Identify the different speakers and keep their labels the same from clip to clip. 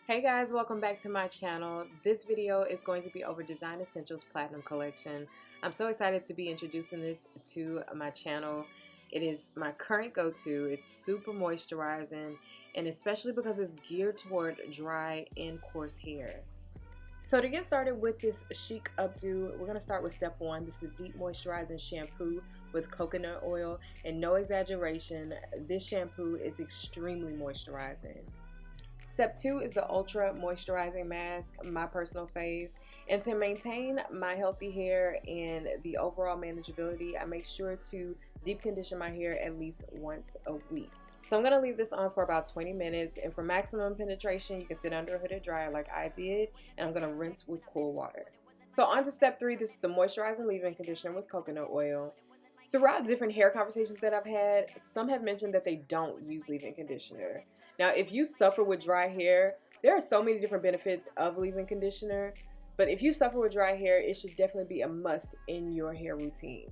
Speaker 1: Hey guys, welcome back to my channel. This video is going to be over Design Essentials Platinum Collection. I'm so excited to be introducing this to my channel. It is my current go-to. It's super moisturizing, and especially because it's geared toward dry and coarse hair. So to get started with this Chic updo, we're going to start with step one. This is a deep moisturizing shampoo with coconut oil, and no exaggeration, this shampoo is extremely moisturizing. Step 2 is the Ultra Moisturizing Mask, my personal fave. And to maintain my healthy hair and the overall manageability, I make sure to deep condition my hair at least once a week. So I'm going to leave this on for about 20 minutes, and for maximum penetration, you can sit under a hooded dryer like I did, and I'm going to rinse with cool water. So on to step 3, this is the Moisturizing Leave-In Conditioner with coconut oil. Throughout different hair conversations that I've had, some have mentioned that they don't use leave-in conditioner. Now, if you suffer with dry hair, there are so many different benefits of leave-in conditioner, but if you suffer with dry hair, it should definitely be a must in your hair routine.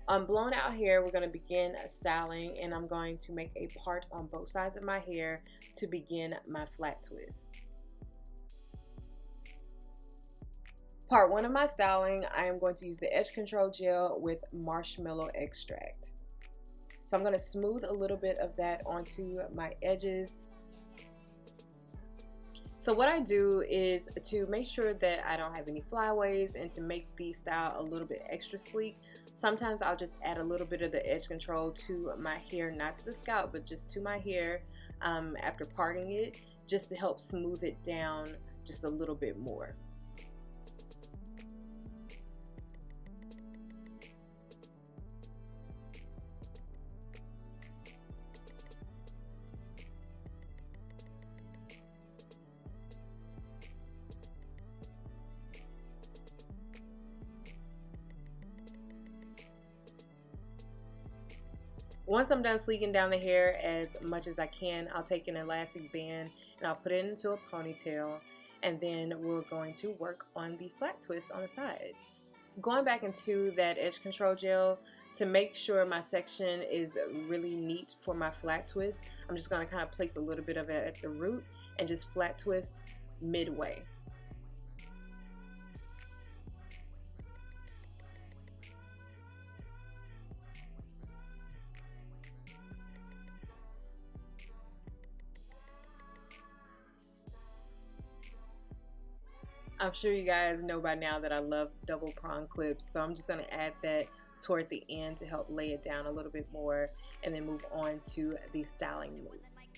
Speaker 1: On blown out hair, we're going to begin styling, and I'm going to make a part on both sides of my hair to begin my flat twist. Part 1 of my styling, I am going to use the edge control gel with marshmallow extract. So I'm going to smooth a little bit of that onto my edges. So what I do is to make sure that I don't have any flyaways and to make the style a little bit extra sleek. Sometimes I'll just add a little bit of the edge control to my hair, not to the scalp, but just to my hair after parting it, just to help smooth it down just a little bit more. Once I'm done sleeking down the hair as much as I can, I'll take an elastic band and I'll put it into a ponytail, and then we're going to work on the flat twist on the sides. Going back into that edge control gel to make sure my section is really neat for my flat twist, I'm just going to kind of place a little bit of it at the root and just flat twist midway. I'm sure you guys know by now that I love double prong clips, so I'm just going to add that toward the end to help lay it down a little bit more, and then move on to the styling mousse.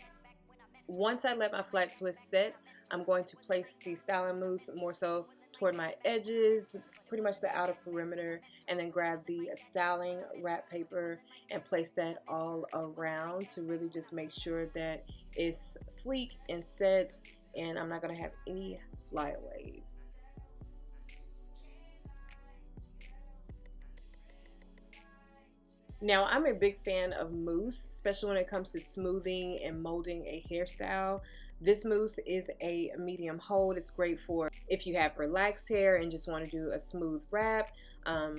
Speaker 1: Once I let my flat twist set, I'm going to place the styling mousse more so toward my edges, pretty much the outer perimeter, and then grab the styling wrap paper and place that all around to really just make sure that it's sleek and set, and I'm not going to have any flyaways. Now, I'm a big fan of mousse, especially when it comes to smoothing and molding a hairstyle. This mousse is a medium hold. It's great for if you have relaxed hair and just want to do a smooth wrap,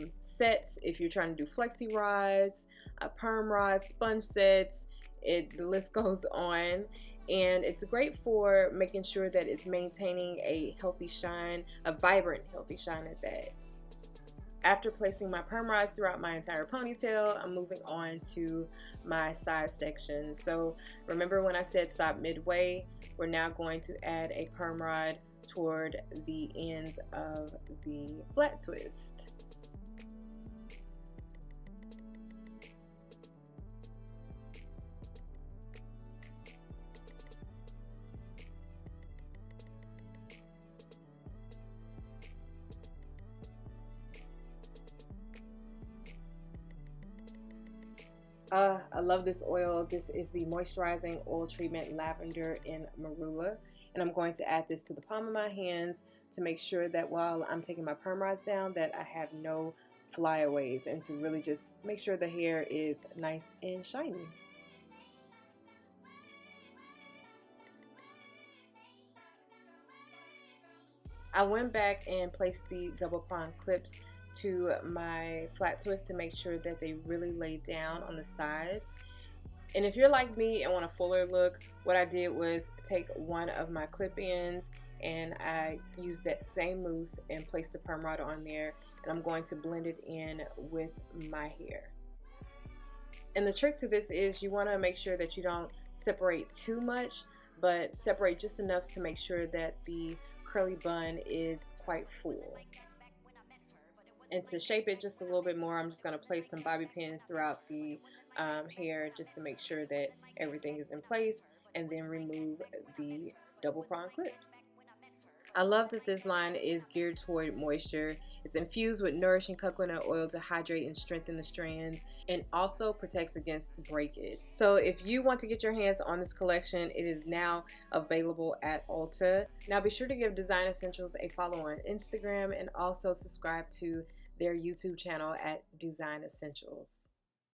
Speaker 1: sets, if you're trying to do flexi rods, perm rods, sponge sets, the list goes on. And it's great for making sure that it's maintaining a healthy shine, a vibrant healthy shine at that. After placing my perm rods throughout my entire ponytail, I'm moving on to my side section. So remember when I said stop midway, we're now going to add a perm rod toward the ends of the flat twist. I love this oil. This is the Moisturizing Oil Treatment Lavender in Marula, and I'm going to add this to the palm of my hands to make sure that while I'm taking my perm rods down that I have no flyaways, and to really just make sure the hair is nice and shiny. I went back and placed the double prong clips to my flat twist to make sure that they really lay down on the sides. And if you're like me and want a fuller look, what I did was take one of my clip ends and I used that same mousse and placed the perm rod on there, and I'm going to blend it in with my hair. And the trick to this is you want to make sure that you don't separate too much, but separate just enough to make sure that the curly bun is quite full. And to shape it just a little bit more, I'm just going to place some bobby pins throughout the hair just to make sure that everything is in place, and then remove the double prong clips. I love that this line is geared toward moisture. It's infused with nourishing coconut oil to hydrate and strengthen the strands, and also protects against breakage. So if you want to get your hands on this collection, it is now available at Ulta. Now be sure to give Design Essentials a follow on Instagram, and also subscribe to their YouTube channel at Design Essentials.